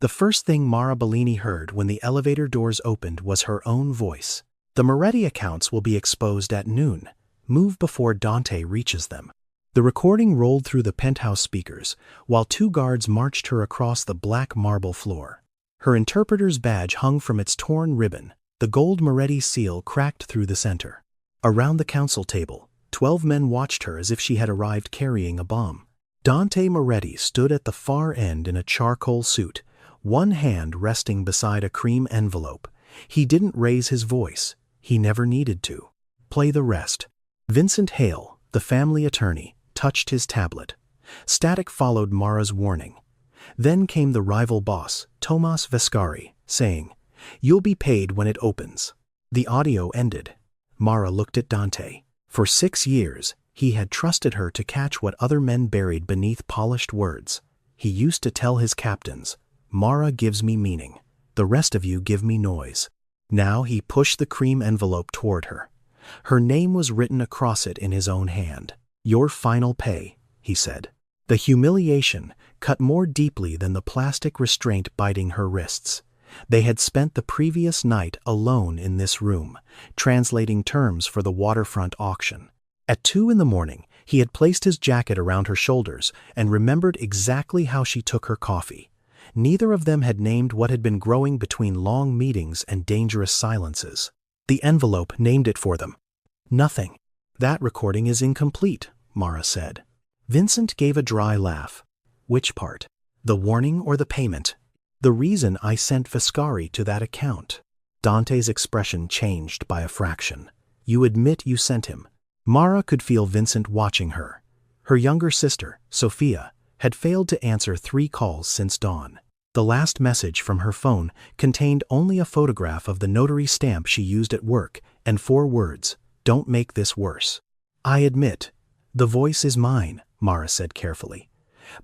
The first thing Mara Bellini heard when the elevator doors opened was her own voice. "The Moretti accounts will be exposed at noon. Move before Dante reaches them." The recording rolled through the penthouse speakers, while two guards marched her across the black marble floor. Her interpreter's badge hung from its torn ribbon, the gold Moretti seal cracked through the center. Around the council table, 12 men watched her as if she had arrived carrying a bomb. Dante Moretti stood at the far end in a charcoal suit, one hand resting beside a cream envelope. He didn't raise his voice. He never needed to. "Play the rest." Vincent Hale, the family attorney, touched his tablet. Static followed Mara's warning. Then came the rival boss, Tomas Vescari, saying, "You'll be paid when it opens." The audio ended. Mara looked at Dante. For 6 years, he had trusted her to catch what other men buried beneath polished words. He used to tell his captains, "Mara gives me meaning. The rest of you give me noise." Now he pushed the cream envelope toward her. Her name was written across it in his own hand. "Your final pay," he said. The humiliation cut more deeply than the plastic restraint biting her wrists. They had spent the previous night alone in this room, translating terms for the waterfront auction. At 2 a.m, he had placed his jacket around her shoulders and remembered exactly how she took her coffee. Neither of them had named what had been growing between long meetings and dangerous silences. The envelope named it for them. "Nothing. That recording is incomplete," Mara said. Vincent gave a dry laugh. "Which part? The warning or the payment?" "The reason I sent Vescari to that account." Dante's expression changed by a fraction. "You admit you sent him." Mara could feel Vincent watching her. Her younger sister, Sophia, had failed to answer 3 calls since dawn. The last message from her phone contained only a photograph of the notary stamp she used at work and 4 words, "Don't make this worse." "I admit. The voice is mine," Mara said carefully.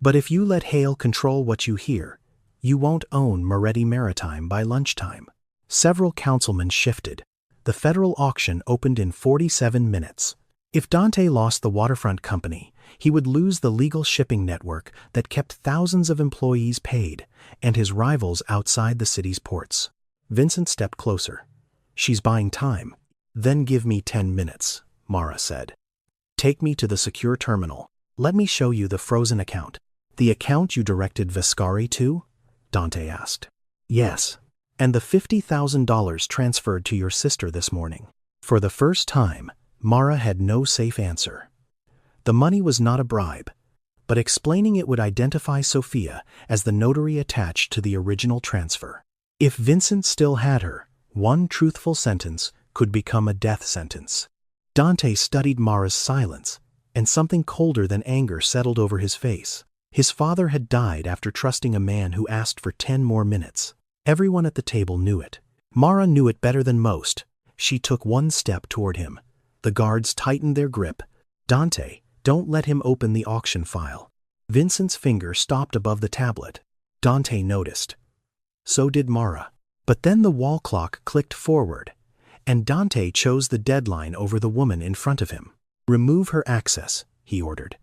"But if you let Hale control what you hear, you won't own Moretti Maritime by lunchtime." Several councilmen shifted. The federal auction opened in 47 minutes. If Dante lost the waterfront company, he would lose the legal shipping network that kept thousands of employees paid and his rivals outside the city's ports. Vincent stepped closer. "She's buying time." "Then give me 10 minutes, Mara said. "Take me to the secure terminal. Let me show you the frozen account." "The account you directed Vescari to?" Dante asked. "Yes. And the $50,000 transferred to your sister this morning." For the first time, Mara had no safe answer. The money was not a bribe, but explaining it would identify Sophia as the notary attached to the original transfer. If Vincent still had her, one truthful sentence could become a death sentence. Dante studied Mara's silence, and something colder than anger settled over his face. His father had died after trusting a man who asked for 10 more minutes. Everyone at the table knew it. Mara knew it better than most. She took 1 step toward him. The guards tightened their grip. "Dante, don't let him open the auction file." Vincent's finger stopped above the tablet. Dante noticed. So did Mara. But then the wall clock clicked forward, and Dante chose the deadline over the woman in front of him. "Remove her access," he ordered.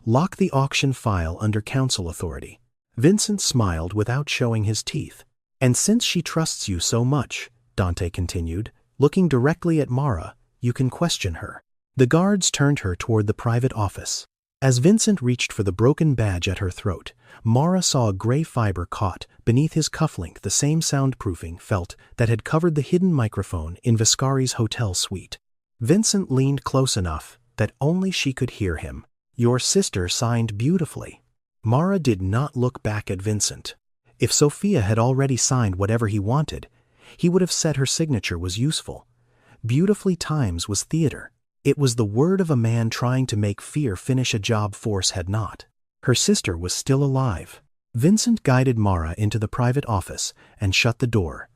"Lock the auction file under council authority." Vincent smiled without showing his teeth. "And since she trusts you so much," Dante continued, looking directly at Mara, "you can question her." The guards turned her toward the private office. As Vincent reached for the broken badge at her throat, Mara saw a gray fiber caught beneath his cufflink, the same soundproofing felt that had covered the hidden microphone in Vescari's hotel suite. Vincent leaned close enough that only she could hear him. "Your sister signed beautifully." Mara did not look back at Vincent. If Sophia had already signed whatever he wanted, he would have said her signature was useful. Beautifully Times was theater. It was the word of a man trying to make fear finish a job force had not. Her sister was still alive. Vincent guided Mara into the private office and shut the door,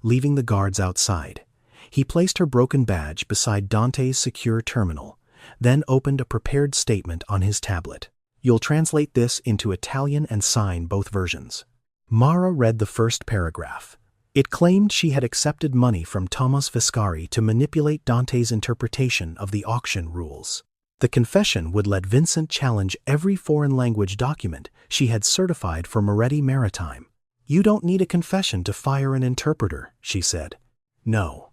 leaving the guards outside. He placed her broken badge beside Dante's secure terminal, then opened a prepared statement on his tablet. "You'll translate this into Italian and sign both versions." Mara read the first paragraph. It claimed she had accepted money from Tomas Vescari to manipulate Dante's interpretation of the auction rules. The confession would let Vincent challenge every foreign language document she had certified for Moretti Maritime. You don't need a confession to fire an interpreter, she said. No.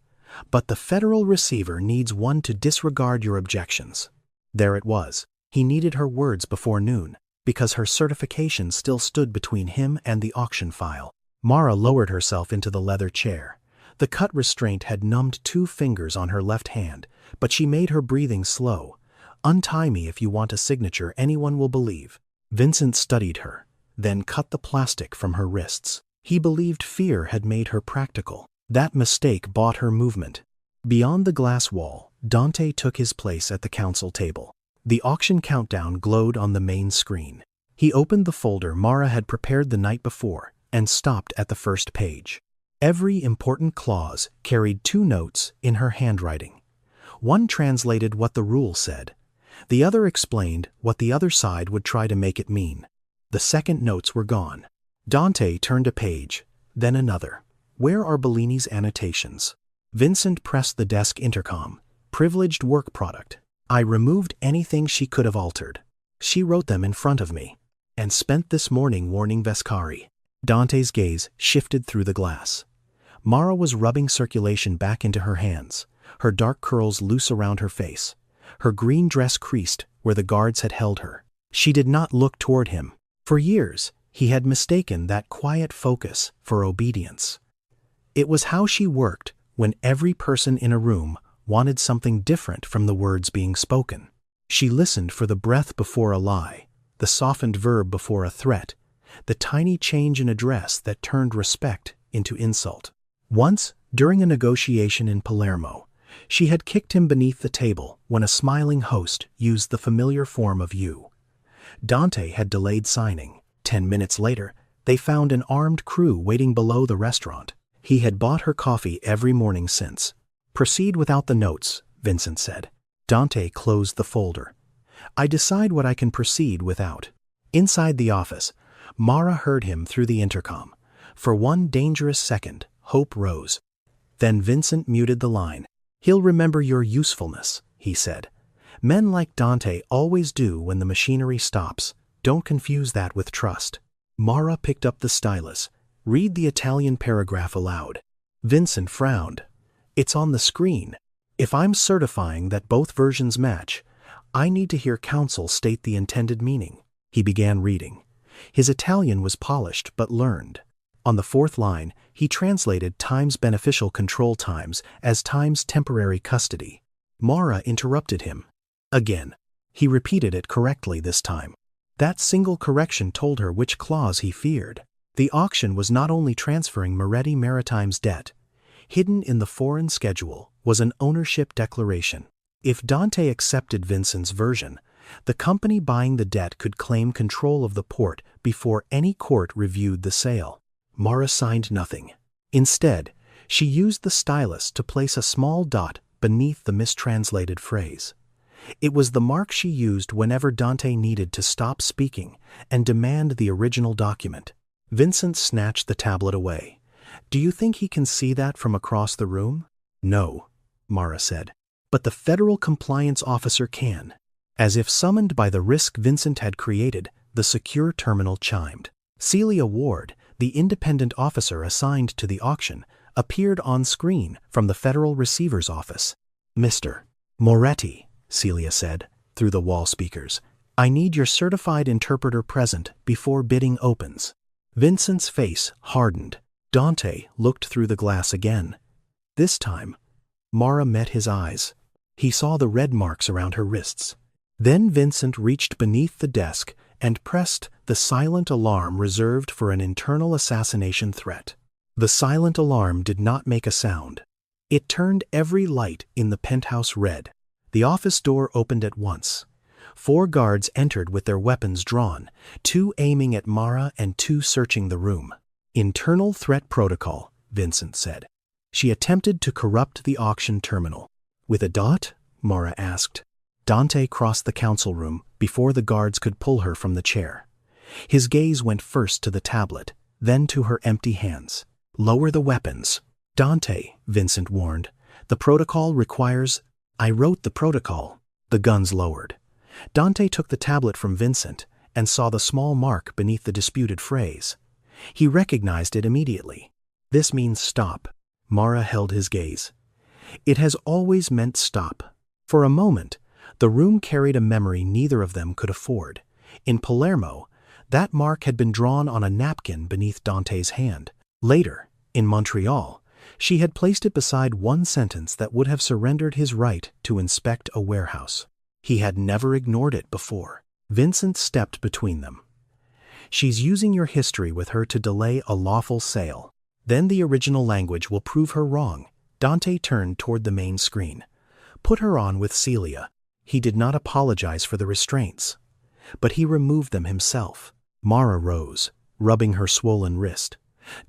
But the federal receiver needs one to disregard your objections. There it was. He needed her words before noon, because her certification still stood between him and the auction file. Mara lowered herself into the leather chair. The cut restraint had numbed 2 fingers on her left hand, but she made her breathing slow. Untie me if you want a signature anyone will believe. Vincent studied her, then cut the plastic from her wrists. He believed fear had made her practical. That mistake bought her movement. Beyond the glass wall, Dante took his place at the council table. The auction countdown glowed on the main screen. He opened the folder Mara had prepared the night before and stopped at the first page. Every important clause carried 2 notes in her handwriting. One translated what the rule said. The other explained what the other side would try to make it mean. The second notes were gone. Dante turned a page, then another. Where are Bellini's annotations? Vincent pressed the desk intercom. Privileged work product. I removed anything she could have altered. She wrote them in front of me. And spent this morning warning Vescari. Dante's gaze shifted through the glass. Mara was rubbing circulation back into her hands, her dark curls loose around her face. Her green dress creased where the guards had held her. She did not look toward him. For years, he had mistaken that quiet focus for obedience. It was how she worked when every person in a room wanted something different from the words being spoken. She listened for the breath before a lie, the softened verb before a threat, the tiny change in address that turned respect into insult. Once, during a negotiation in Palermo, she had kicked him beneath the table when a smiling host used the familiar form of you. Dante had delayed signing. 10 minutes later, they found an armed crew waiting below the restaurant. He had bought her coffee every morning since. Proceed without the notes, Vincent said. Dante closed the folder. I decide what I can proceed without. Inside the office, Mara heard him through the intercom. For one dangerous second, hope rose. Then Vincent muted the line. He'll remember your usefulness, he said. Men like Dante always do when the machinery stops. Don't confuse that with trust. Mara picked up the stylus. Read the Italian paragraph aloud. Vincent frowned. It's on the screen. If I'm certifying that both versions match, I need to hear counsel state the intended meaning. He began reading. His Italian was polished but learned. On the 4th line, he translated times beneficial control times as times temporary custody. Mara interrupted him. Again. He repeated it correctly this time. That single correction told her which clause he feared. The auction was not only transferring Moretti Maritime's debt. Hidden in the foreign schedule was an ownership declaration. If Dante accepted Vincent's version, the company buying the debt could claim control of the port before any court reviewed the sale. Mara signed nothing. Instead, she used the stylus to place a small dot beneath the mistranslated phrase. It was the mark she used whenever Dante needed to stop speaking and demand the original document. Vincent snatched the tablet away. Do you think he can see that from across the room? No, Mara said. But the federal compliance officer can. As if summoned by the risk Vincent had created, the secure terminal chimed. Celia Ward, the independent officer assigned to the auction, appeared on screen from the federal receiver's office. Mr. Moretti, Celia said, through the wall speakers, I need your certified interpreter present before bidding opens. Vincent's face hardened. Dante looked through the glass again. This time, Mara met his eyes. He saw the red marks around her wrists. Then Vincent reached beneath the desk and pressed the silent alarm reserved for an internal assassination threat. The silent alarm did not make a sound. It turned every light in the penthouse red. The office door opened at once. 4 guards entered with their weapons drawn, 2 aiming at Mara and 2 searching the room. Internal threat protocol, Vincent said. She attempted to corrupt the auction terminal. With a dot? Mara asked. Dante crossed the council room before the guards could pull her from the chair. His gaze went first to the tablet, then to her empty hands. Lower the weapons. Dante, Vincent warned. The protocol requires... I wrote the protocol. The guns lowered. Dante took the tablet from Vincent and saw the small mark beneath the disputed phrase. He recognized it immediately. This means stop. Mara held his gaze. It has always meant stop. For a moment, the room carried a memory neither of them could afford. In Palermo, that mark had been drawn on a napkin beneath Dante's hand. Later, in Montreal, she had placed it beside one sentence that would have surrendered his right to inspect a warehouse. He had never ignored it before. Vincent stepped between them. She's using your history with her to delay a lawful sale. Then the original language will prove her wrong. Dante turned toward the main screen. Put her on with Celia. He did not apologize for the restraints, but he removed them himself. Mara rose, rubbing her swollen wrist.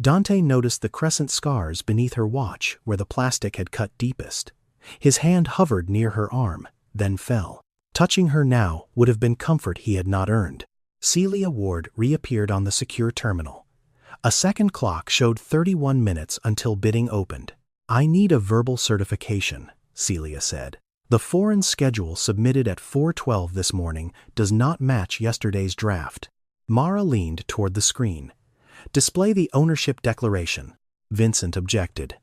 Dante noticed the crescent scars beneath her watch where the plastic had cut deepest. His hand hovered near her arm, then fell. Touching her now would have been comfort he had not earned. Celia Ward reappeared on the secure terminal. A second clock showed 31 minutes until bidding opened. I need a verbal certification, Celia said. The foreign schedule submitted at 4:12 this morning does not match yesterday's draft. Mara leaned toward the screen. Display the ownership declaration. Vincent objected.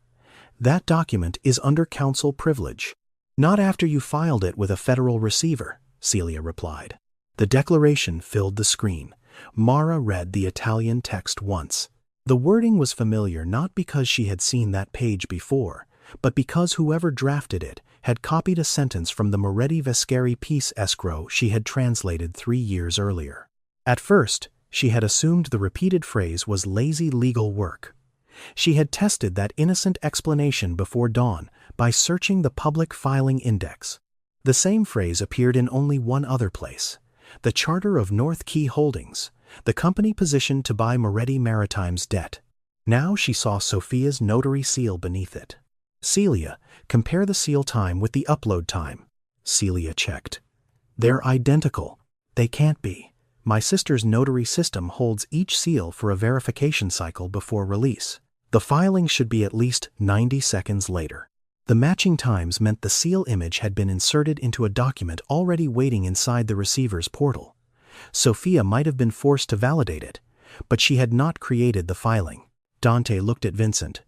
That document is under counsel privilege. Not after you filed it with a federal receiver, Celia replied. The declaration filled the screen. Mara read the Italian text once. The wording was familiar not because she had seen that page before, but because whoever drafted it had copied a sentence from the Moretti-Vescari peace escrow she had translated 3 years earlier. At first, she had assumed the repeated phrase was lazy legal work. She had tested that innocent explanation before dawn by searching the public filing index. The same phrase appeared in only one other place. The charter of North Key Holdings, the company positioned to buy Moretti Maritime's debt. Now she saw Sophia's notary seal beneath it. Celia, compare the seal time with the upload time. Celia checked. They're identical. They can't be. My sister's notary system holds each seal for a verification cycle before release. The filing should be at least 90 seconds later. The matching times meant the seal image had been inserted into a document already waiting inside the receiver's portal. Sophia might have been forced to validate it, but she had not created the filing. Dante looked at Vincent.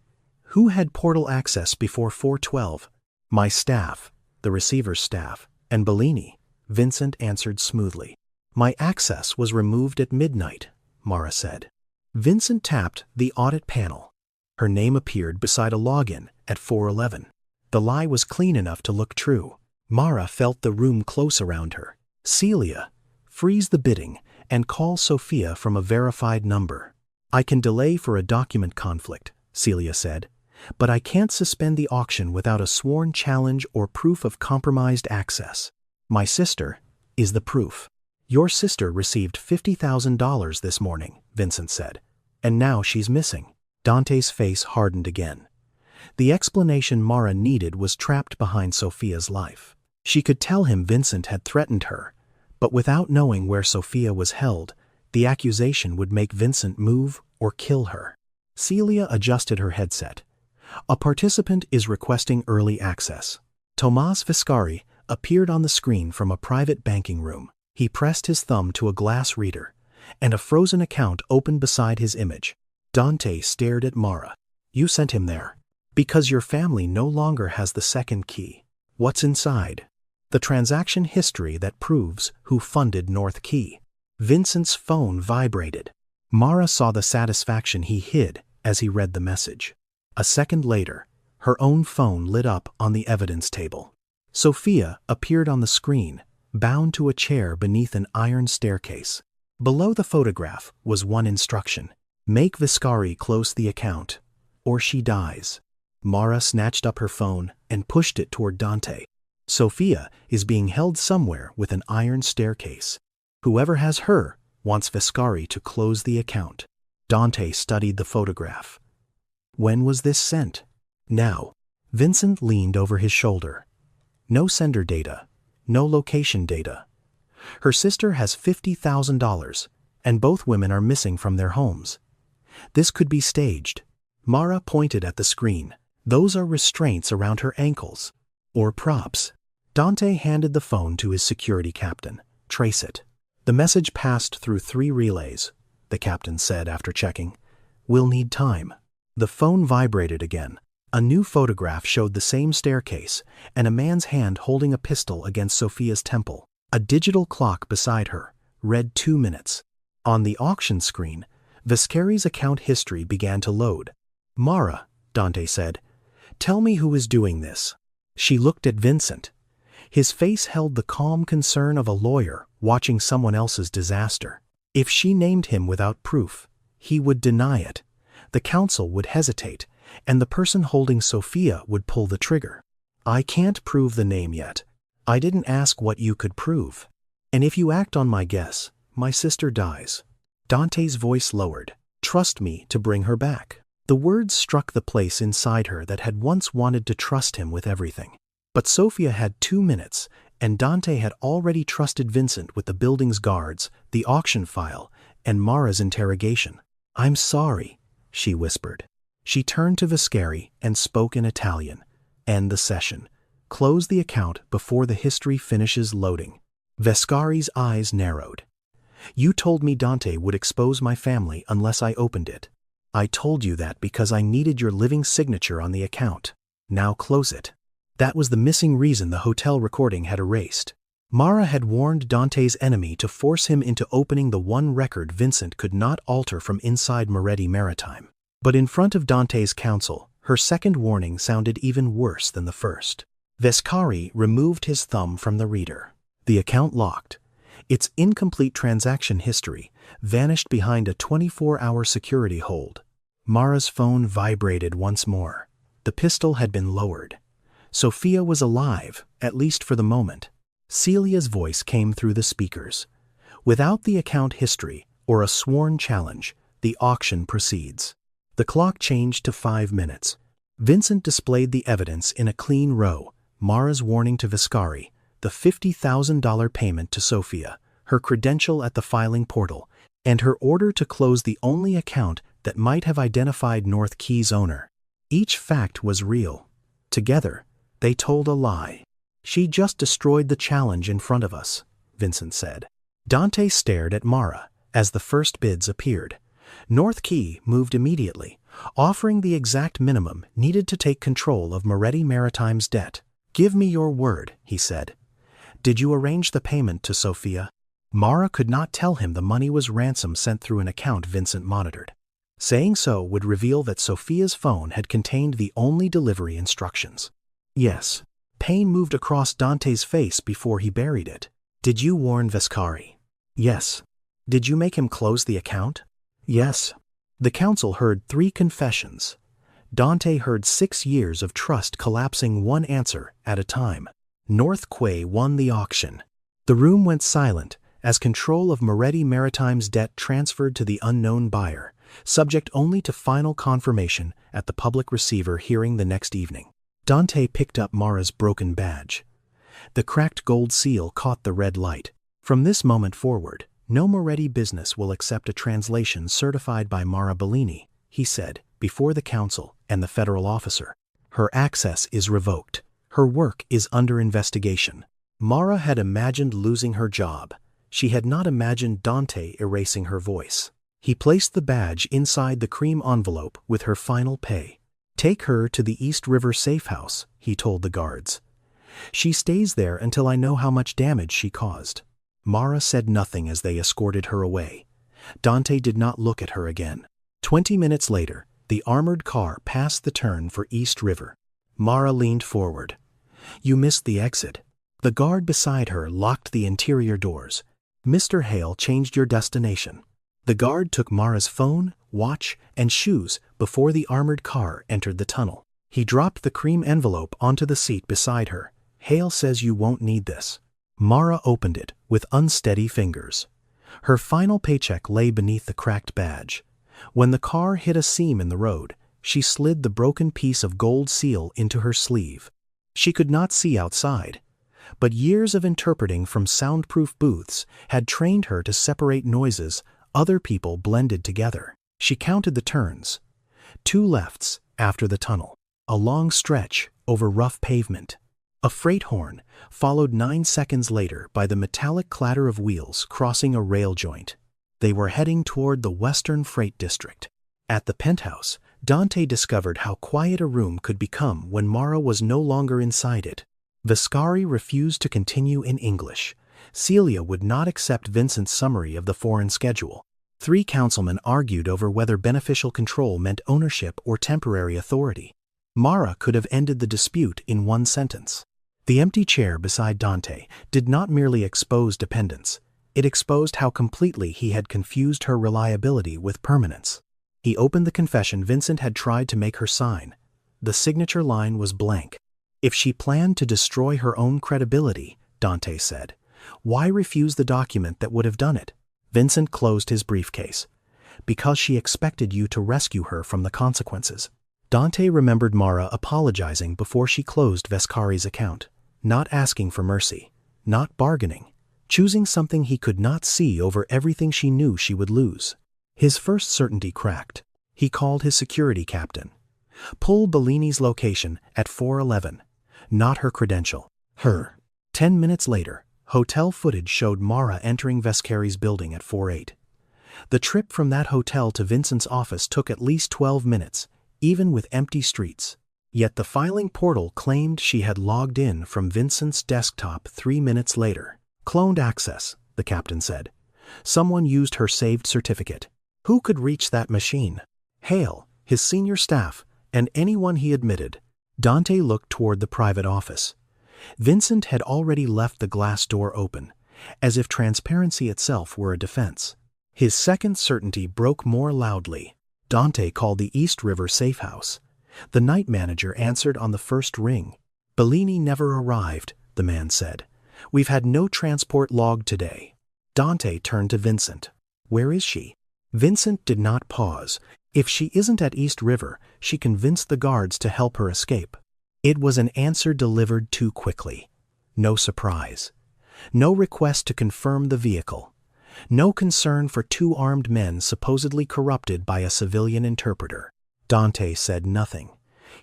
Who had portal access before 4:12? My staff, the receiver's staff, and Bellini, Vincent answered smoothly. My access was removed at midnight, Mara said. Vincent tapped the audit panel. Her name appeared beside a login at 4:11. The lie was clean enough to look true. Mara felt the room close around her. Celia, freeze the bidding and call Sophia from a verified number. I can delay for a document conflict, Celia said, but I can't suspend the auction without a sworn challenge or proof of compromised access. My sister is the proof. Your sister received $50,000 this morning, Vincent said, and now she's missing. Dante's face hardened again. The explanation Mara needed was trapped behind Sophia's life. She could tell him Vincent had threatened her, but without knowing where Sophia was held, the accusation would make Vincent move or kill her. Celia adjusted her headset. A participant is requesting early access. Tomas Viscari appeared on the screen from a private banking room. He pressed his thumb to a glass reader, and a frozen account opened beside his image. Dante stared at Mara. You sent him there. Because your family no longer has the second key. What's inside? The transaction history that proves who funded North Key. Vincent's phone vibrated. Mara saw the satisfaction he hid as he read the message. A second later, her own phone lit up on the evidence table. Sophia appeared on the screen, bound to a chair beneath an iron staircase. Below the photograph was one instruction. Make Viscari close the account, or she dies. Mara snatched up her phone and pushed it toward Dante. Sophia is being held somewhere with an iron staircase. Whoever has her wants Viscari to close the account. Dante studied the photograph. When was this sent? Now. Vincent leaned over his shoulder. No sender data. No location data. Her sister has $50,000, and both women are missing from their homes. This could be staged. Mara pointed at the screen. Those are restraints around her ankles. Or props. Dante handed the phone to his security captain. Trace it. The message passed through 3 relays, the captain said after checking. We'll need time. The phone vibrated again. A new photograph showed the same staircase and a man's hand holding a pistol against Sophia's temple. A digital clock beside her read 2 minutes. On the auction screen, Viscari's account history began to load. "Mara," Dante said, "tell me who is doing this." She looked at Vincent. His face held the calm concern of a lawyer watching someone else's disaster. If she named him without proof, he would deny it. The counsel would hesitate, and the person holding Sophia would pull the trigger. "I can't prove the name yet. I didn't ask what you could prove. And if you act on my guess, my sister dies." Dante's voice lowered. "Trust me to bring her back." The words struck the place inside her that had once wanted to trust him with everything. But Sophia had 2 minutes, and Dante had already trusted Vincent with the building's guards, the auction file, and Mara's interrogation. "I'm sorry," she whispered. She turned to Viscari and spoke in Italian. "End the session. Close the account before the history finishes loading." Viscari's eyes narrowed. "You told me Dante would expose my family unless I opened it. I told you that because I needed your living signature on the account. Now close it." That was the missing reason the hotel recording had erased. Mara had warned Dante's enemy to force him into opening the one record Vincent could not alter from inside Moretti Maritime. But in front of Dante's counsel, her second warning sounded even worse than the first. Viscari removed his thumb from the reader. The account locked. Its incomplete transaction history vanished behind a 24-hour security hold. Mara's phone vibrated once more. The pistol had been lowered. Sophia was alive, at least for the moment. Celia's voice came through the speakers. "Without the account history or a sworn challenge, the auction proceeds." The clock changed to 5 minutes. Vincent displayed the evidence in a clean row: Mara's warning to Viscari, the $50,000 payment to Sophia, her credential at the filing portal, and her order to close the only account that might have identified North Key's owner. Each fact was real. Together, they told a lie. "She just destroyed the challenge in front of us," Vincent said. Dante stared at Mara as the first bids appeared. North Key moved immediately, offering the exact minimum needed to take control of Moretti Maritime's debt. "Give me your word," he said. "Did you arrange the payment to Sophia?" Mara could not tell him the money was ransom sent through an account Vincent monitored. Saying so would reveal that Sophia's phone had contained the only delivery instructions. "Yes." Pain moved across Dante's face before he buried it. "Did you warn Viscari?" "Yes." "Did you make him close the account?" "Yes." The council heard 3 confessions. Dante heard 6 years of trust collapsing one answer at a time. North Quay won the auction. The room went silent as control of Moretti Maritime's debt transferred to the unknown buyer, subject only to final confirmation at the public receiver hearing the next evening. Dante picked up Mara's broken badge. The cracked gold seal caught the red light. "From this moment forward, no Moretti business will accept a translation certified by Mara Bellini," he said, before the council and the federal officer. "Her access is revoked. Her work is under investigation." Mara had imagined losing her job. She had not imagined Dante erasing her voice. He placed the badge inside the cream envelope with her final pay. "Take her to the East River safe house," he told the guards. "She stays there until I know how much damage she caused." Mara said nothing as they escorted her away. Dante did not look at her again. 20 minutes later, the armored car passed the turn for East River. Mara leaned forward. "You missed the exit." The guard beside her locked the interior doors. "Mr. Hale changed your destination." The guard took Mara's phone, watch, and shoes before the armored car entered the tunnel. He dropped the cream envelope onto the seat beside her. "Hale says you won't need this." Mara opened it with unsteady fingers. Her final paycheck lay beneath the cracked badge. When the car hit a seam in the road, she slid the broken piece of gold seal into her sleeve. She could not see outside, but years of interpreting from soundproof booths had trained her to separate noises other people blended together. She counted the turns. 2 lefts after the tunnel. A long stretch over rough pavement. A freight horn, followed 9 seconds later by the metallic clatter of wheels crossing a rail joint. They were heading toward the Western Freight District. At the penthouse, Dante discovered how quiet a room could become when Mara was no longer inside it. Viscari refused to continue in English. Celia would not accept Vincent's summary of the foreign schedule. 3 councilmen argued over whether beneficial control meant ownership or temporary authority. Mara could have ended the dispute in one sentence. The empty chair beside Dante did not merely expose dependence. It exposed how completely he had confused her reliability with permanence. He opened the confession Vincent had tried to make her sign. The signature line was blank. If she planned to destroy her own credibility, Dante said, why refuse the document that would have done it? Vincent closed his briefcase. Because she expected you to rescue her from the consequences. Dante remembered Mara apologizing before she closed Viscari's account, not asking for mercy, not bargaining, choosing something he could not see over everything she knew she would lose. His first certainty cracked. He called his security captain. Pull Bellini's location at 411. Not her credential. Her. 10 minutes later, hotel footage showed Mara entering Viscari's building at 48. The trip from that hotel to Vincent's office took at least 12 minutes, even with empty streets. Yet the filing portal claimed she had logged in from Vincent's desktop 3 minutes later. Cloned access, the captain said. Someone used her saved certificate. Who could reach that machine? Hale, his senior staff, and anyone he admitted. Dante looked toward the private office. Vincent had already left the glass door open, as if transparency itself were a defense. His second certainty broke more loudly. Dante called the East River safe house. The night manager answered on the first ring. Bellini never arrived, the man said. We've had no transport logged today. Dante turned to Vincent. Where is she? Vincent did not pause. If she isn't at East River, she convinced the guards to help her escape. It was an answer delivered too quickly. No surprise. No request to confirm the vehicle. No concern for 2 armed men supposedly corrupted by a civilian interpreter. Dante said nothing.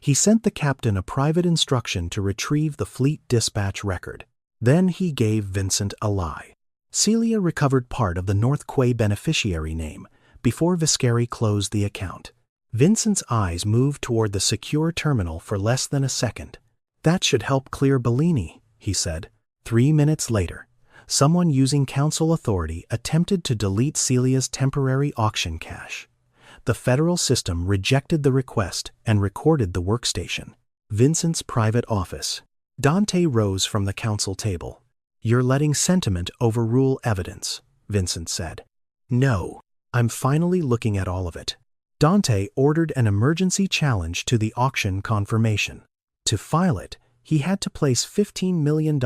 He sent the captain a private instruction to retrieve the fleet dispatch record. Then he gave Vincent a lie. Celia recovered part of the North Quay beneficiary name before Viscari closed the account. Vincent's eyes moved toward the secure terminal for less than a second. That should help clear Bellini, he said. 3 minutes later, someone using council authority attempted to delete Celia's temporary auction cache. The federal system rejected the request and recorded the workstation. Vincent's private office. Dante rose from the council table. You're letting sentiment overrule evidence, Vincent said. No, I'm finally looking at all of it. Dante ordered an emergency challenge to the auction confirmation. To file it, he had to place $15 million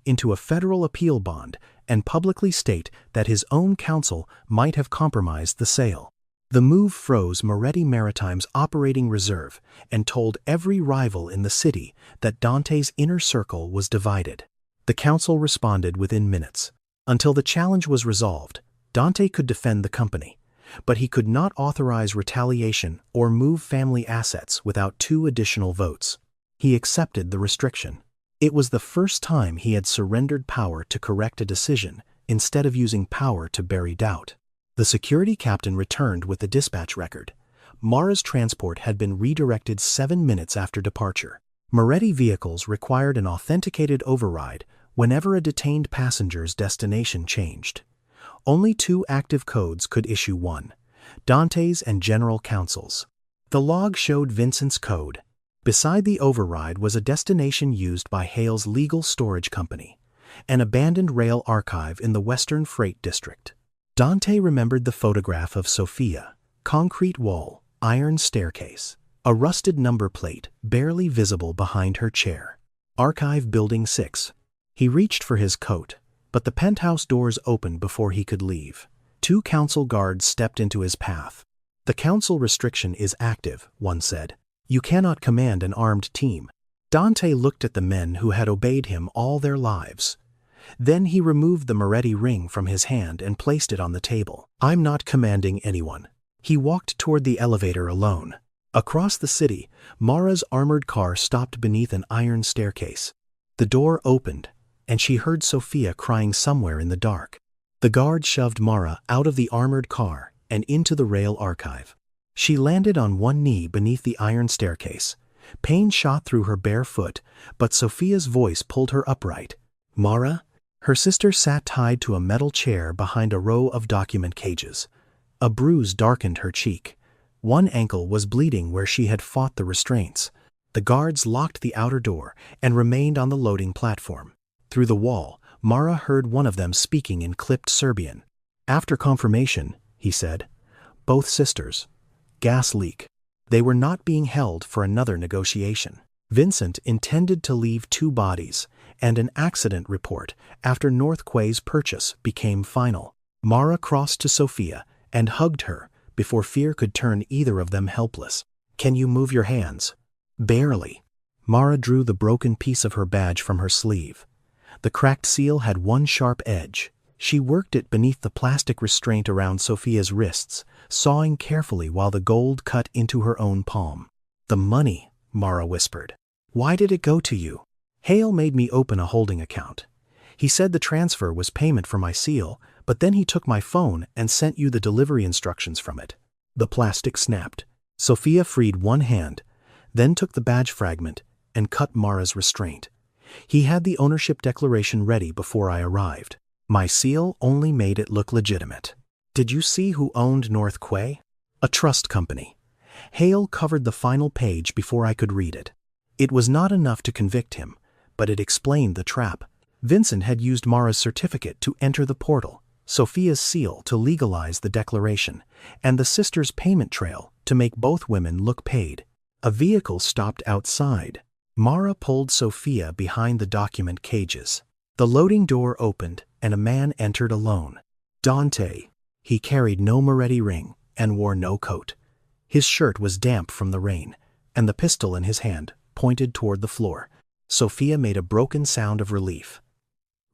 into a federal appeal bond and publicly state that his own counsel might have compromised the sale. The move froze Moretti Maritime's operating reserve and told every rival in the city that Dante's inner circle was divided. The council responded within minutes. Until the challenge was resolved, Dante could defend the company, but he could not authorize retaliation or move family assets without 2 additional votes. He accepted the restriction. It was the first time he had surrendered power to correct a decision instead of using power to bury doubt. The security captain returned with the dispatch record. Mara's transport had been redirected 7 minutes after departure. Moretti vehicles required an authenticated override whenever a detained passenger's destination changed. Only 2 active codes could issue one, Dante's and General Counsel's. The log showed Vincent's code. Beside the override was a destination used by Hale's legal storage company, an abandoned rail archive in the Western Freight District. Dante remembered the photograph of Sophia, concrete wall, iron staircase, a rusted number plate barely visible behind her chair. Archive Building 6. He reached for his coat, but the penthouse doors opened before he could leave. 2 council guards stepped into his path. The council restriction is active, one said. You cannot command an armed team. Dante looked at the men who had obeyed him all their lives. Then he removed the Moretti ring from his hand and placed it on the table. I'm not commanding anyone. He walked toward the elevator alone. Across the city, Mara's armored car stopped beneath an iron staircase. The door opened, and she heard Sophia crying somewhere in the dark. The guard shoved Mara out of the armored car and into the rail archive. She landed on one knee beneath the iron staircase. Pain shot through her bare foot, but Sophia's voice pulled her upright. "Mara?" Her sister sat tied to a metal chair behind a row of document cages. A bruise darkened her cheek. One ankle was bleeding where she had fought the restraints. The guards locked the outer door and remained on the loading platform. Through the wall, Mara heard one of them speaking in clipped Serbian. "After confirmation," he said. "Both sisters. Gas leak." They were not being held for another negotiation. Vincent intended to leave 2 bodies, and an accident report after North Quay's purchase became final. Mara crossed to Sophia and hugged her before fear could turn either of them helpless. "Can you move your hands?" "Barely." Mara drew the broken piece of her badge from her sleeve. The cracked seal had one sharp edge. She worked it beneath the plastic restraint around Sophia's wrists, sawing carefully while the gold cut into her own palm. "The money," Mara whispered. "Why did it go to you?" "Hale made me open a holding account. He said the transfer was payment for my seal, but then he took my phone and sent you the delivery instructions from it." The plastic snapped. Sophia freed one hand, then took the badge fragment and cut Mara's restraint. "He had the ownership declaration ready before I arrived. My seal only made it look legitimate." "Did you see who owned North Quay?" "A trust company. Hale covered the final page before I could read it. It was not enough to convict him, but it explained the trap. Vincent had used Mara's certificate to enter the portal, Sophia's seal to legalize the declaration, and the sisters' payment trail to make both women look paid. A vehicle stopped outside. Mara pulled Sophia behind the document cages. The loading door opened, and a man entered alone. Dante. He carried no Moretti ring and wore no coat. His shirt was damp from the rain, and the pistol in his hand pointed toward the floor. Sophia made a broken sound of relief.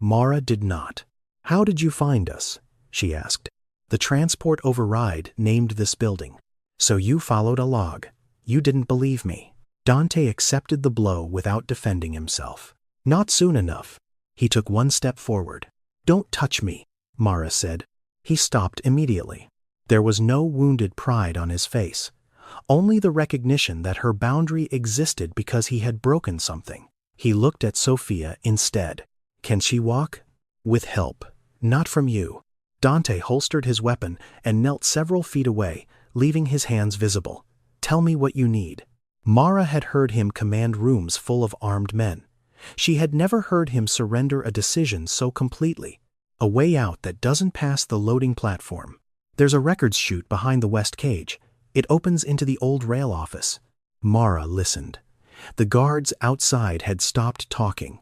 Mara did not. "How did you find us?" she asked. "The transport override named this building. So you followed a log. You didn't believe me." Dante accepted the blow without defending himself. "Not soon enough." He took one step forward. "Don't touch me," Mara said. He stopped immediately. There was no wounded pride on his face, only the recognition that her boundary existed because he had broken something. He looked at Sophia instead. "Can she walk?" "With help. Not from you." Dante holstered his weapon and knelt several feet away, leaving his hands visible. "Tell me what you need." Mara had heard him command rooms full of armed men. She had never heard him surrender a decision so completely. "A way out that doesn't pass the loading platform. There's a records chute behind the west cage. It opens into the old rail office." Mara listened. The guards outside had stopped talking.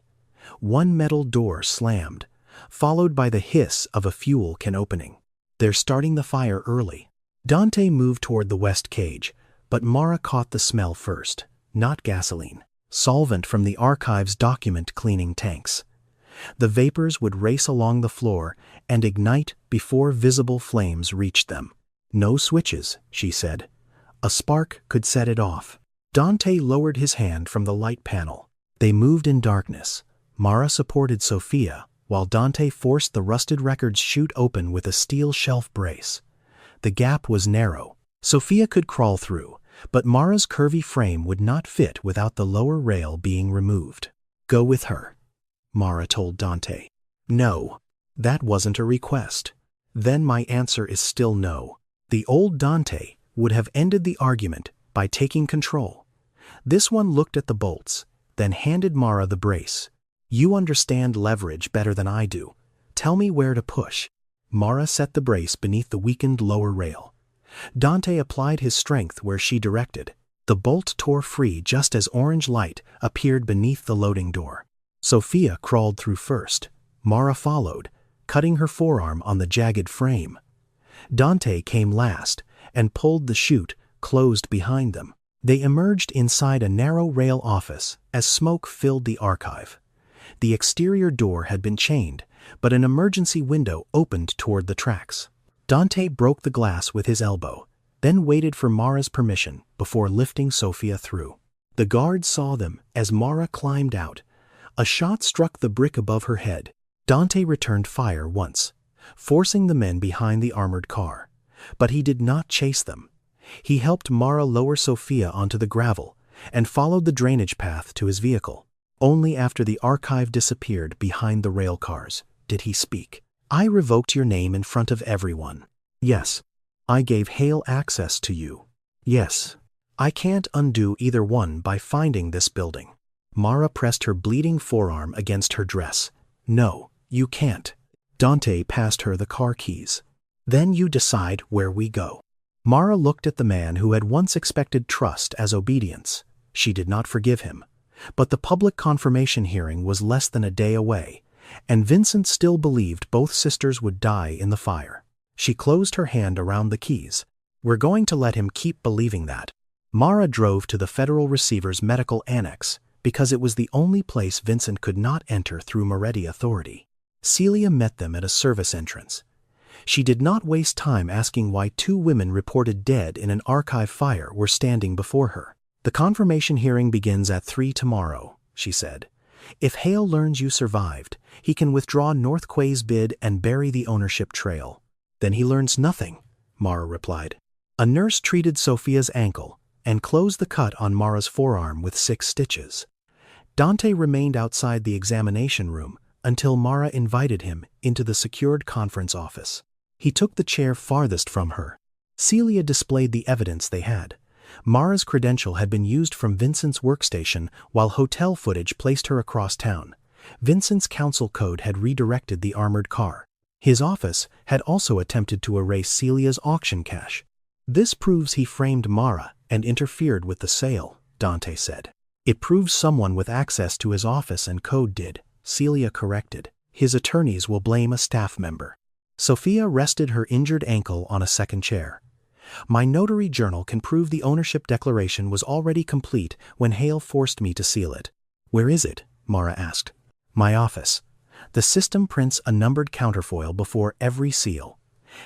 One metal door slammed, followed by the hiss of a fuel can opening. "They're starting the fire early." Dante moved toward the west cage, but Mara caught the smell first. Not gasoline. Solvent from the archive's document cleaning tanks. The vapors would race along the floor and ignite before visible flames reached them. "No switches," she said. "A spark could set it off." Dante lowered his hand from the light panel. They moved in darkness. Mara supported Sophia, while Dante forced the rusted records chute open with a steel shelf brace. The gap was narrow. Sophia could crawl through, but Mara's curvy frame would not fit without the lower rail being removed. "Go with her," Mara told Dante. "No, that wasn't a request." "Then my answer is still no." The old Dante would have ended the argument by taking control. This one looked at the bolts, then handed Mara the brace. "You understand leverage better than I do. Tell me where to push." Mara set the brace beneath the weakened lower rail. Dante applied his strength where she directed. The bolt tore free just as orange light appeared beneath the loading door. Sophia crawled through first. Mara followed, cutting her forearm on the jagged frame. Dante came last and pulled the chute closed behind them. They emerged inside a narrow rail office as smoke filled the archive. The exterior door had been chained, but an emergency window opened toward the tracks. Dante broke the glass with his elbow, then waited for Mara's permission before lifting Sophia through. The guards saw them as Mara climbed out. A shot struck the brick above her head. Dante returned fire once, forcing the men behind the armored car. But he did not chase them. He helped Mara lower Sophia onto the gravel and followed the drainage path to his vehicle. Only after the archive disappeared behind the rail cars did he speak. I revoked your name in front of everyone. Yes. I gave Hale access to you. Yes. I can't undo either one by finding this building. Mara pressed her bleeding forearm against her dress. No, you can't. Dante passed her the car keys. Then you decide where we go. Mara looked at the man who had once expected trust as obedience. She did not forgive him. But the public confirmation hearing was less than a day away, and Vincent still believed both sisters would die in the fire. She closed her hand around the keys. We're going to let him keep believing that. Mara drove to the federal receiver's medical annex because it was the only place Vincent could not enter through Moretti authority. Celia met them at a service entrance. She did not waste time asking why 2 women reported dead in an archive fire were standing before her. The confirmation hearing begins at 3 tomorrow, she said. If Hale learns you survived, he can withdraw North Quay's bid and bury the ownership trail. Then he learns nothing, Mara replied. A nurse treated Sophia's ankle and closed the cut on Mara's forearm with 6 stitches. Dante remained outside the examination room until Mara invited him into the secured conference office. He took the chair farthest from her. Celia displayed the evidence they had. Mara's credential had been used from Vincent's workstation while hotel footage placed her across town. Vincent's council code had redirected the armored car. His office had also attempted to erase Celia's auction cash. This proves he framed Mara and interfered with the sale, Dante said. It proves someone with access to his office and code did, Celia corrected. His attorneys will blame a staff member. Sophia rested her injured ankle on a second chair. My notary journal can prove the ownership declaration was already complete when Hale forced me to seal it. Where is it? Mara asked. My office. The system prints a numbered counterfoil before every seal.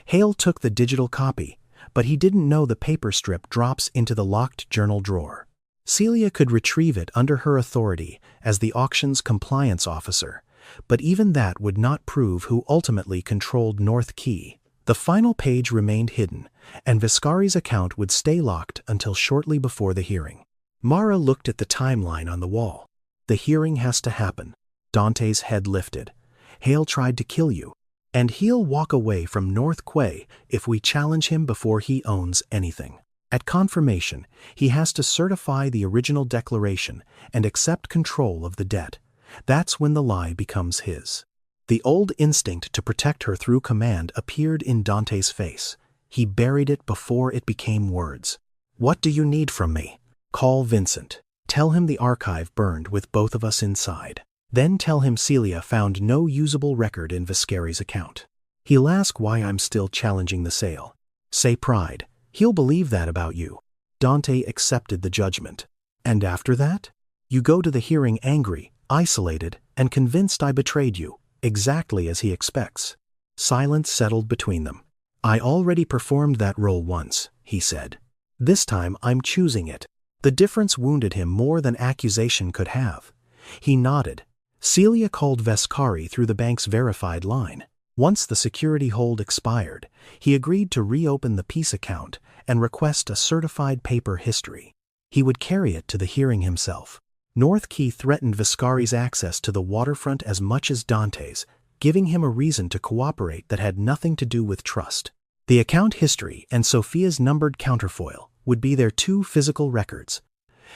Hale took the digital copy, but he didn't know the paper strip drops into the locked journal drawer. Celia could retrieve it under her authority as the auction's compliance officer, but even that would not prove who ultimately controlled North Quay. The final page remained hidden, and Viscari's account would stay locked until shortly before the hearing. Mara looked at the timeline on the wall. The hearing has to happen. Dante's head lifted. Hale tried to kill you, and he'll walk away from North Quay if we challenge him before he owns anything. At confirmation, he has to certify the original declaration and accept control of the debt. That's when the lie becomes his. The old instinct to protect her through command appeared in Dante's face. He buried it before it became words. What do you need from me? Call Vincent. Tell him the archive burned with both of us inside. Then tell him Celia found no usable record in Viscari's account. He'll ask why I'm still challenging the sale. Say pride. He'll believe that about you. Dante accepted the judgment. And after that? You go to the hearing angry, isolated, and convinced I betrayed you, exactly as he expects. Silence settled between them. I already performed that role once, he said. This time I'm choosing it. The difference wounded him more than accusation could have. He nodded. Celia called Viscari through the bank's verified line. Once the security hold expired, he agreed to reopen the peace account and request a certified paper history. He would carry it to the hearing himself. North Quay threatened Viscari's access to the waterfront as much as Dante's, giving him a reason to cooperate that had nothing to do with trust. The account history and Sophia's numbered counterfoil would be their 2 physical records.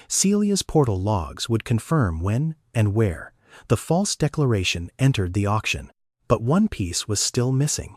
Celia's portal logs would confirm when and where the false declaration entered the auction. But one piece was still missing,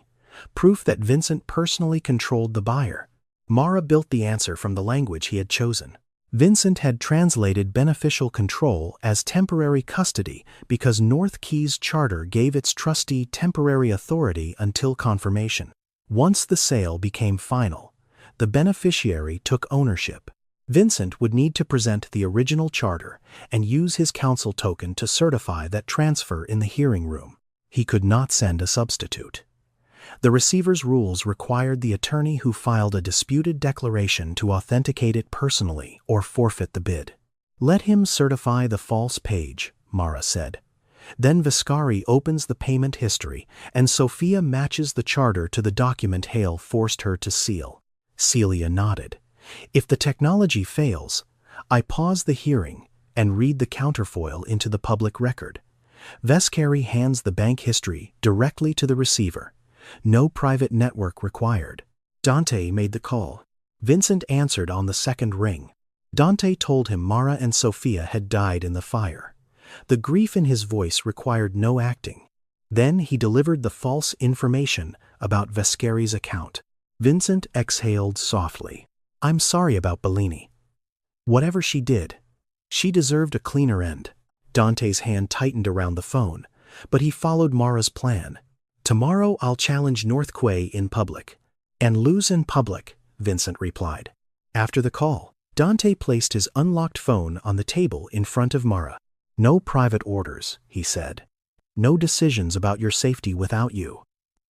proof that Vincent personally controlled the buyer. Mara built the answer from the language he had chosen. Vincent had translated beneficial control as temporary custody because North Quay's charter gave its trustee temporary authority until confirmation. Once the sale became final, the beneficiary took ownership. Vincent would need to present the original charter and use his council token to certify that transfer in the hearing room. He could not send a substitute. The receiver's rules required the attorney who filed a disputed declaration to authenticate it personally or forfeit the bid. Let him certify the false page, Mara said. Then Viscari opens the payment history and Sophia matches the charter to the document Hale forced her to seal. Celia nodded. If the technology fails, I pause the hearing and read the counterfoil into the public record. Vescari hands the bank history directly to the receiver. No private network required. Dante made the call. Vincent answered on the second ring. Dante told him Mara and Sofia had died in the fire. The grief in his voice required no acting. Then he delivered the false information about Vescari's account. Vincent exhaled softly. I'm sorry about Bellini. Whatever she did, she deserved a cleaner end. Dante's hand tightened around the phone, but he followed Mara's plan. Tomorrow I'll challenge North Quay in public. And lose in public, Vincent replied. After the call, Dante placed his unlocked phone on the table in front of Mara. No private orders, he said. No decisions about your safety without you.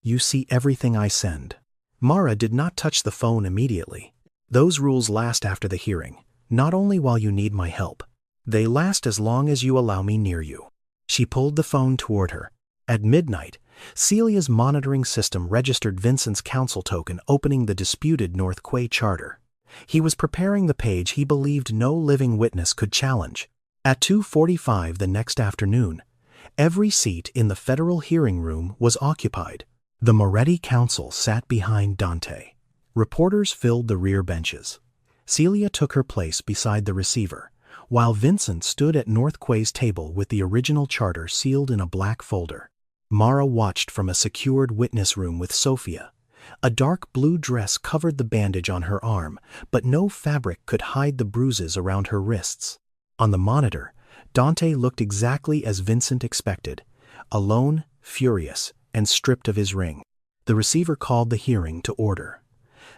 You see everything I send. Mara did not touch the phone immediately. Those rules last after the hearing, not only while you need my help. They last as long as you allow me near you. She pulled the phone toward her. At midnight, Celia's monitoring system registered Vincent's counsel token opening the disputed North Quay charter. He was preparing the page he believed no living witness could challenge. At 2:45 the next afternoon, every seat in the federal hearing room was occupied. The Moretti counsel sat behind Dante. Reporters filled the rear benches. Celia took her place beside the receiver, while Vincent stood at North Quay's table with the original charter sealed in a black folder. Mara watched from a secured witness room with Sofia. A dark blue dress covered the bandage on her arm, but no fabric could hide the bruises around her wrists. On the monitor, Dante looked exactly as Vincent expected, alone, furious, and stripped of his ring. The receiver called the hearing to order.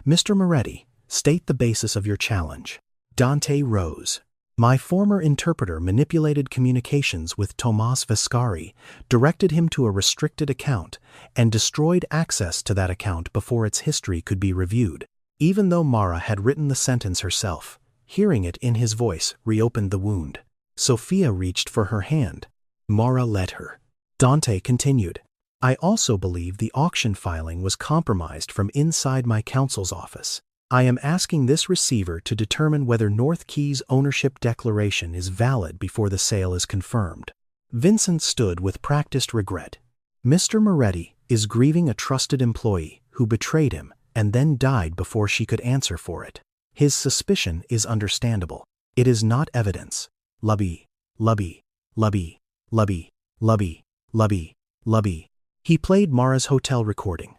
Mr. Moretti, state the basis of your challenge. Dante rose. My former interpreter manipulated communications with Tomas Vescari, directed him to a restricted account, and destroyed access to that account before its history could be reviewed. Even though Mara had written the sentence herself, hearing it in his voice reopened the wound. Sofia reached for her hand. Mara let her. Dante continued. I also believe the auction filing was compromised from inside my counsel's office. I am asking this receiver to determine whether North Quay's ownership declaration is valid before the sale is confirmed. Vincent stood with practiced regret. Mr. Moretti is grieving a trusted employee who betrayed him and then died before she could answer for it. His suspicion is understandable. It is not evidence. Lubby, lubby, lubby, lubby, lubby, lubby, lubby. He played Mara's hotel recording.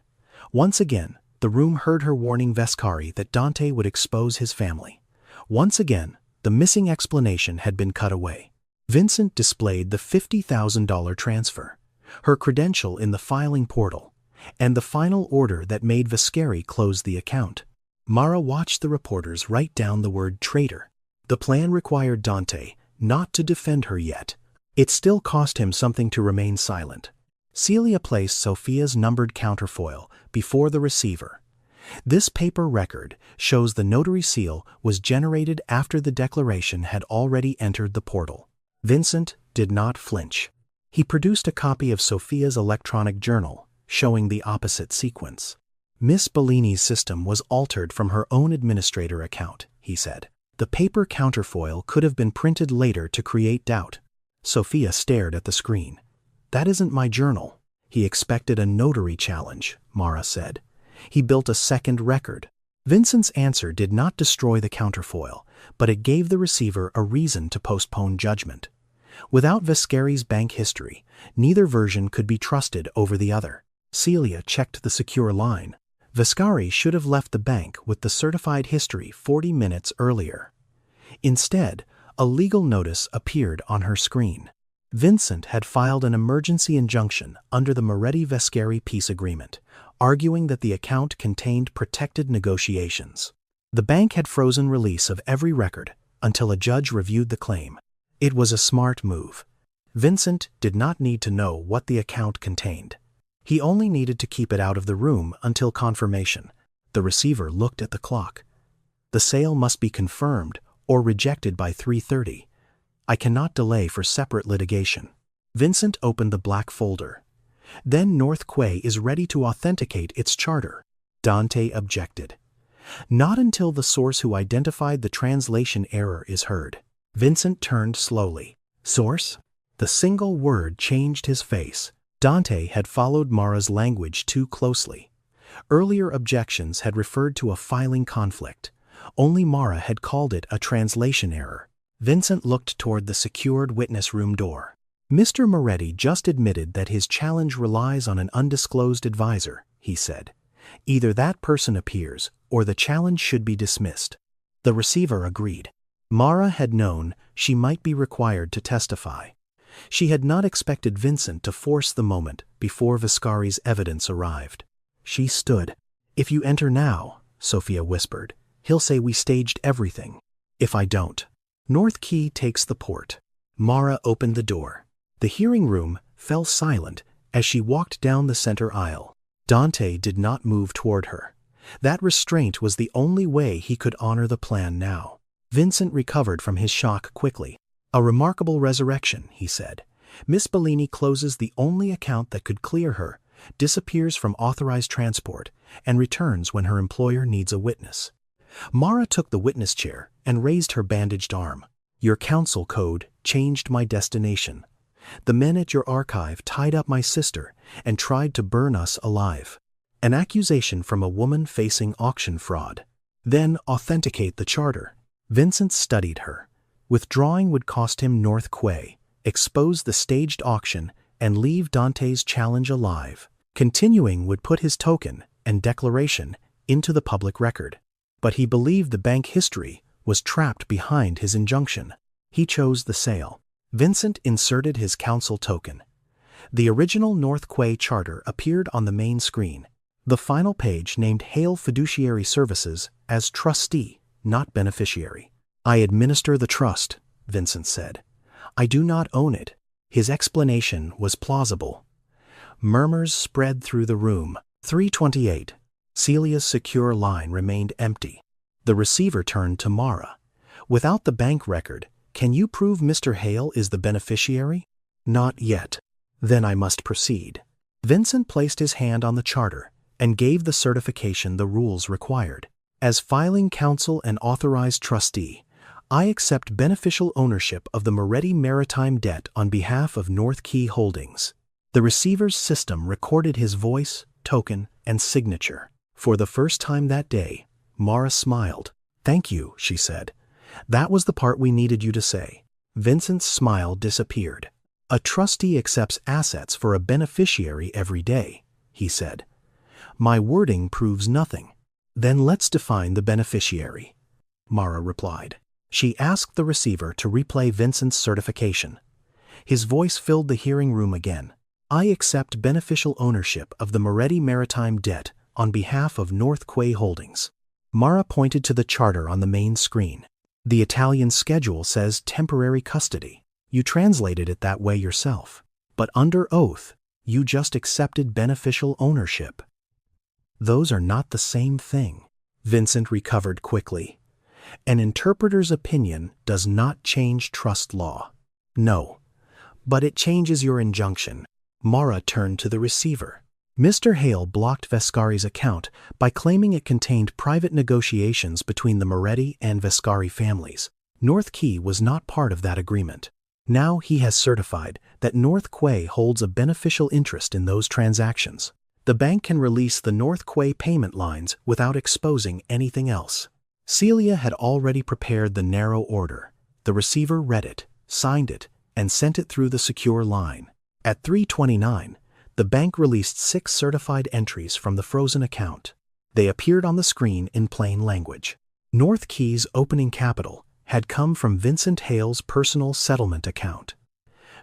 Once again, the room heard her warning Vescari that Dante would expose his family. Once again, the missing explanation had been cut away. Vincent displayed the $50,000 transfer, her credential in the filing portal, and the final order that made Vescari close the account. Mara watched the reporters write down the word traitor. The plan required Dante not to defend her yet. It still cost him something to remain silent. Celia placed Sofia's numbered counterfoil before the receiver. This paper record shows the notary seal was generated after the declaration had already entered the portal. Vincent did not flinch. He produced a copy of Sofia's electronic journal, showing the opposite sequence. Miss Bellini's system was altered from her own administrator account, he said. The paper counterfoil could have been printed later to create doubt. Sofia stared at the screen. That isn't my journal. He expected a notary challenge, Mara said. He built a second record. Vincent's answer did not destroy the counterfoil, but it gave the receiver a reason to postpone judgment. Without Vescari's bank history, neither version could be trusted over the other. Celia checked the secure line. Vescari should have left the bank with the certified history 40 minutes earlier. Instead, a legal notice appeared on her screen. Vincent had filed an emergency injunction under the Moretti-Vescari peace agreement, arguing that the account contained protected negotiations. The bank had frozen release of every record until a judge reviewed the claim. It was a smart move. Vincent did not need to know what the account contained. He only needed to keep it out of the room until confirmation. The receiver looked at the clock. The sale must be confirmed or rejected by 3:30. I cannot delay for separate litigation. Vincent opened the black folder. Then North Quay is ready to authenticate its charter. Dante objected. Not until the source who identified the translation error is heard. Vincent turned slowly. Source? The single word changed his face. Dante had followed Mara's language too closely. Earlier objections had referred to a filing conflict. Only Mara had called it a translation error. Vincent looked toward the secured witness room door. Mr. Moretti just admitted that his challenge relies on an undisclosed advisor, he said. Either that person appears, or the challenge should be dismissed. The receiver agreed. Mara had known she might be required to testify. She had not expected Vincent to force the moment before Viscari's evidence arrived. She stood. If you enter now, Sophia whispered, he'll say we staged everything. If I don't. North Key takes the port. Mara opened the door. The hearing room fell silent as she walked down the center aisle. Dante did not move toward her. That restraint was the only way he could honor the plan now. Vincent recovered from his shock quickly. A remarkable resurrection, he said. Miss Bellini closes the only account that could clear her, disappears from authorized transport, and returns when her employer needs a witness. Mara took the witness chair and raised her bandaged arm. Your counsel code changed my destination. The men at your archive tied up my sister and tried to burn us alive. An accusation from a woman facing auction fraud. Then authenticate the charter. Vincent studied her. Withdrawing would cost him North Quay, expose the staged auction, and leave Dante's challenge alive. Continuing would put his token and declaration into the public record. But he believed the bank history was trapped behind his injunction. He chose the sale. Vincent inserted his counsel token. The original North Quay charter appeared on the main screen. The final page named Hale Fiduciary Services as trustee, not beneficiary. I administer the trust, Vincent said. I do not own it. His explanation was plausible. Murmurs spread through the room. 328. Celia's secure line remained empty. The receiver turned to Mara. Without the bank record, can you prove Mr. Hale is the beneficiary? Not yet. Then I must proceed. Vincent placed his hand on the charter and gave the certification the rules required. As filing counsel and authorized trustee, I accept beneficial ownership of the Moretti Maritime debt on behalf of North Key Holdings. The receiver's system recorded his voice, token, and signature. For the first time that day, Mara smiled. Thank you, she said. That was the part we needed you to say. Vincent's smile disappeared. A trustee accepts assets for a beneficiary every day, he said. My wording proves nothing. Then let's define the beneficiary, Mara replied. She asked the receiver to replay Vincent's certification. His voice filled the hearing room again. I accept beneficial ownership of the Moretti Maritime debt on behalf of North Quay Holdings. Mara pointed to the charter on the main screen. The Italian schedule says temporary custody. You translated it that way yourself. But under oath, you just accepted beneficial ownership. Those are not the same thing. Vincent recovered quickly. An interpreter's opinion does not change trust law. No. But it changes your injunction. Mara turned to the receiver. Mr. Hale blocked Viscari's account by claiming it contained private negotiations between the Moretti and Viscari families. North Key was not part of that agreement. Now he has certified that North Quay holds a beneficial interest in those transactions. The bank can release the North Quay payment lines without exposing anything else. Celia had already prepared the narrow order. The receiver read it, signed it, and sent it through the secure line. At 3:29, the bank released 6 certified entries from the frozen account. They appeared on the screen in plain language. North Key's opening capital had come from Vincent Hale's personal settlement account.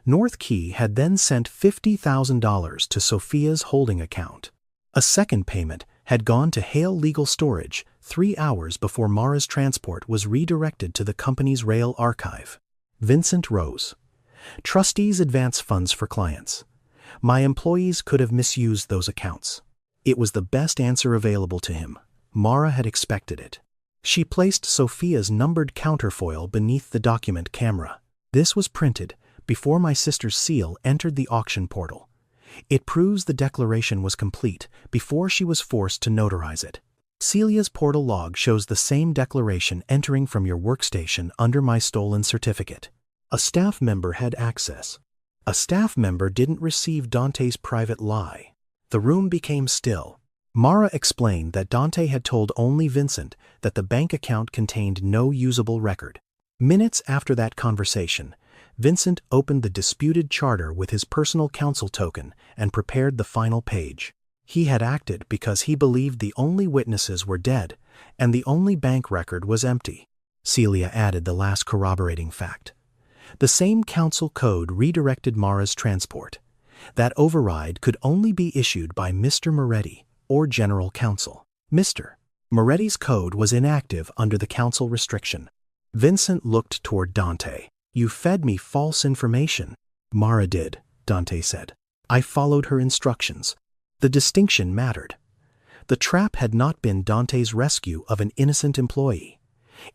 North Key had then sent $50,000 to Sophia's holding account. A second payment had gone to Hale Legal Storage 3 hours before Mara's transport was redirected to the company's rail archive. Vincent rose. Trustees advance funds for clients. My employees could have misused those accounts. It was the best answer available to him. Mara had expected it. She placed Sophia's numbered counterfoil beneath the document camera. This was printed before my sister's seal entered the auction portal. It proves the declaration was complete before she was forced to notarize it. Celia's portal log shows the same declaration entering from your workstation under my stolen certificate. A staff member had access. A staff member didn't receive Dante's private lie. The room became still. Mara explained that Dante had told only Vincent that the bank account contained no usable record. Minutes after that conversation, Vincent opened the disputed charter with his personal counsel token and prepared the final page. He had acted because he believed the only witnesses were dead and the only bank record was empty. Celia added the last corroborating fact. The same counsel code redirected Mara's transport. That override could only be issued by Mr. Moretti or General Counsel. Mr. Moretti's code was inactive under the counsel restriction. Vincent looked toward Dante. You fed me false information. Mara did, Dante said. I followed her instructions. The distinction mattered. The trap had not been Dante's rescue of an innocent employee.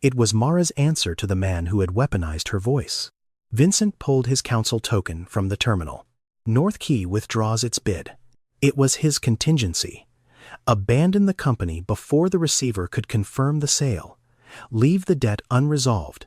It was Mara's answer to the man who had weaponized her voice. Vincent pulled his counsel token from the terminal. North Key withdraws its bid. It was his contingency. Abandon the company before the receiver could confirm the sale, leave the debt unresolved,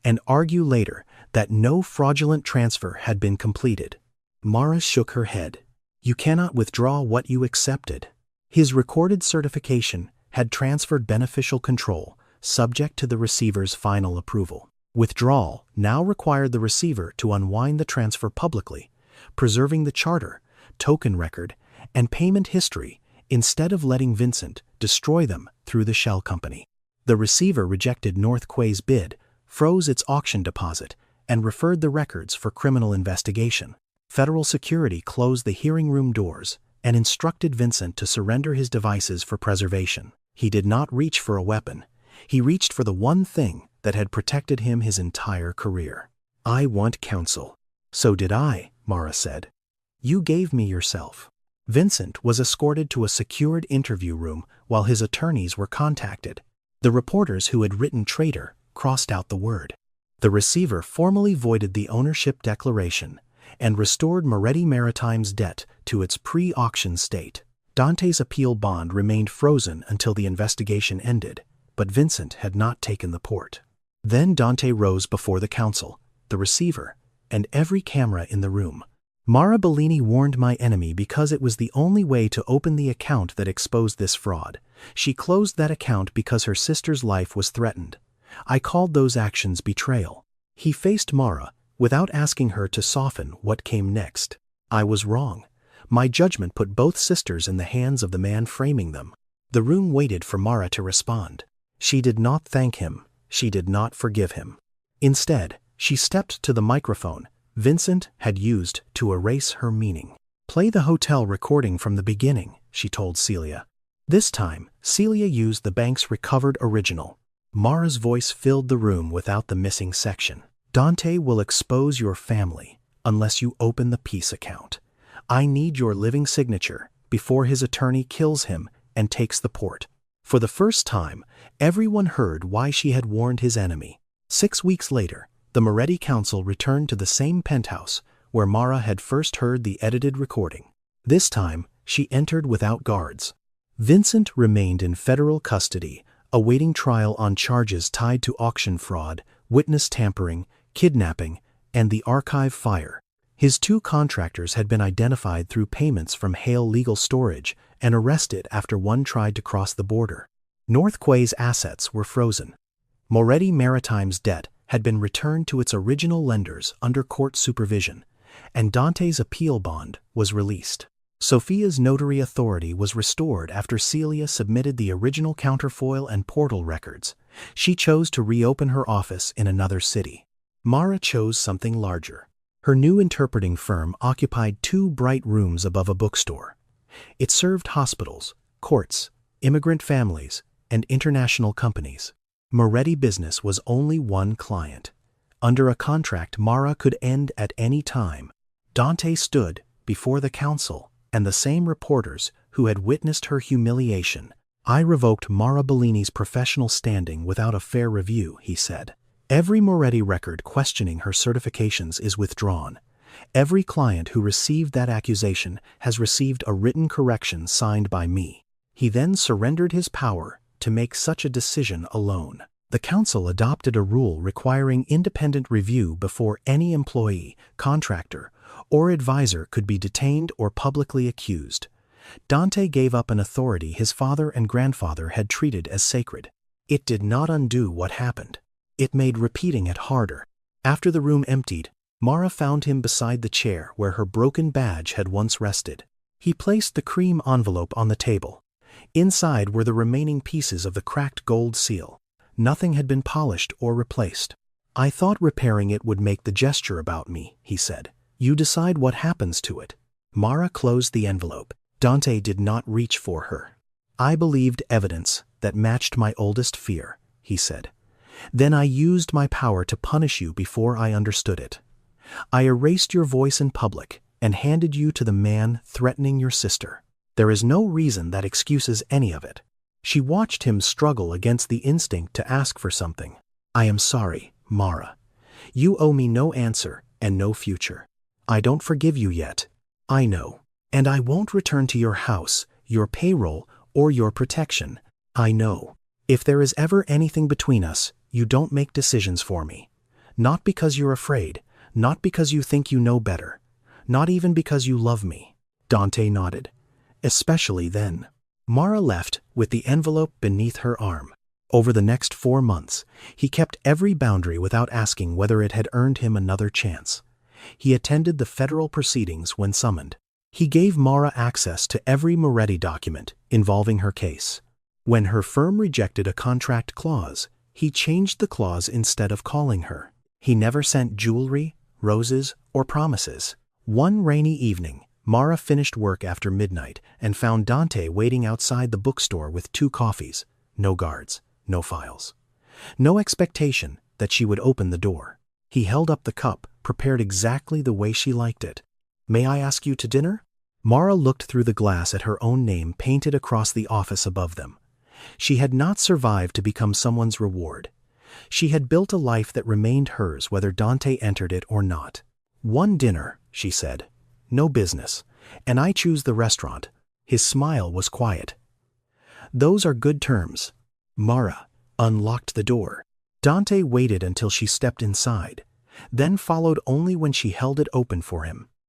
and argue later that no fraudulent transfer had been completed. Mara shook her head. You cannot withdraw what you accepted. His recorded certification had transferred beneficial control, subject to the receiver's final approval. Withdrawal now required the receiver to unwind the transfer publicly, preserving the charter, token record, and payment history instead of letting Vincent destroy them through the shell company. The receiver rejected North Quay's bid, froze its auction deposit, and referred the records for criminal investigation. Federal security closed the hearing room doors and instructed Vincent to surrender his devices for preservation. He did not reach for a weapon. He reached for the one thing that had protected him his entire career. I want counsel. So did I, Mara said. You gave me yourself. Vincent was escorted to a secured interview room while his attorneys were contacted. The reporters who had written traitor crossed out the word. The receiver formally voided the ownership declaration and restored Moretti Maritime's debt to its pre-auction state. Dante's appeal bond remained frozen until the investigation ended, but Vincent had not taken the port. Then Dante rose before the counsel, the receiver, and every camera in the room. Mara Bellini warned my enemy because it was the only way to open the account that exposed this fraud. She closed that account because her sister's life was threatened. I called those actions betrayal. He faced Mara without asking her to soften what came next. I was wrong. My judgment put both sisters in the hands of the man framing them. The room waited for Mara to respond. She did not thank him. She did not forgive him. Instead, she stepped to the microphone Vincent had used to erase her meaning. Play the hotel recording from the beginning, she told Celia. This time, Celia used the bank's recovered original. Mara's voice filled the room without the missing section. Dante will expose your family unless you open the peace account. I need your living signature before his attorney kills him and takes the port. For the first time, everyone heard why she had warned his enemy. 6 weeks later, the Moretti counsel returned to the same penthouse where Mara had first heard the edited recording. This time, she entered without guards. Vincent remained in federal custody, awaiting trial on charges tied to auction fraud, witness tampering, kidnapping, and the archive fire. His 2 contractors had been identified through payments from Hale Legal Storage and arrested after one tried to cross the border. North Quay's assets were frozen. Moretti Maritime's debt had been returned to its original lenders under court supervision, and Dante's appeal bond was released. Sophia's notary authority was restored after Celia submitted the original counterfoil and portal records. She chose to reopen her office in another city. Mara chose something larger. Her new interpreting firm occupied 2 bright rooms above a bookstore. It served hospitals, courts, immigrant families, and international companies. Moretti business was only one client. Under a contract Mara could end at any time. Dante stood before the counsel and the same reporters who had witnessed her humiliation. I revoked Mara Bellini's professional standing without a fair review, he said. Every Moretti record questioning her certifications is withdrawn. Every client who received that accusation has received a written correction signed by me. He then surrendered his power to make such a decision alone. The council adopted a rule requiring independent review before any employee, contractor, or advisor could be detained or publicly accused. Dante gave up an authority his father and grandfather had treated as sacred. It did not undo what happened. It made repeating it harder. After the room emptied, Mara found him beside the chair where her broken badge had once rested. He placed the cream envelope on the table. Inside were the remaining pieces of the cracked gold seal. Nothing had been polished or replaced. "I thought repairing it would make the gesture about me," he said. "You decide what happens to it." Mara closed the envelope. Dante did not reach for her. "I believed evidence that matched my oldest fear," he said. "Then I used my power to punish you before I understood it. I erased your voice in public and handed you to the man threatening your sister. There is no reason that excuses any of it." She watched him struggle against the instinct to ask for something. "I am sorry, Mara. You owe me no answer and no future. I don't forgive you yet. I know. And I won't return to your house, your payroll, or your protection. I know. If there is ever anything between us, you don't make decisions for me. Not because you're afraid, not because you think you know better, not even because you love me." Dante nodded. "Especially then." Mara left with the envelope beneath her arm. Over the next 4 months, he kept every boundary without asking whether it had earned him another chance. He attended the federal proceedings when summoned. He gave Mara access to every Moretti document involving her case. When her firm rejected a contract clause, he changed the clause instead of calling her. He never sent jewelry, roses, or promises. One rainy evening, Mara finished work after midnight and found Dante waiting outside the bookstore with 2 coffees. No guards, no files. No expectation that she would open the door. He held up the cup, prepared exactly the way she liked it. "May I ask you to dinner?" Mara looked through the glass at her own name painted across the office above them. She had not survived to become someone's reward. She had built a life that remained hers whether Dante entered it or not. "One dinner," she said. "No business. And I choose the restaurant." His smile was quiet. "Those are good terms." Mara unlocked the door. Dante waited until she stepped inside, then followed only when she held it open for him.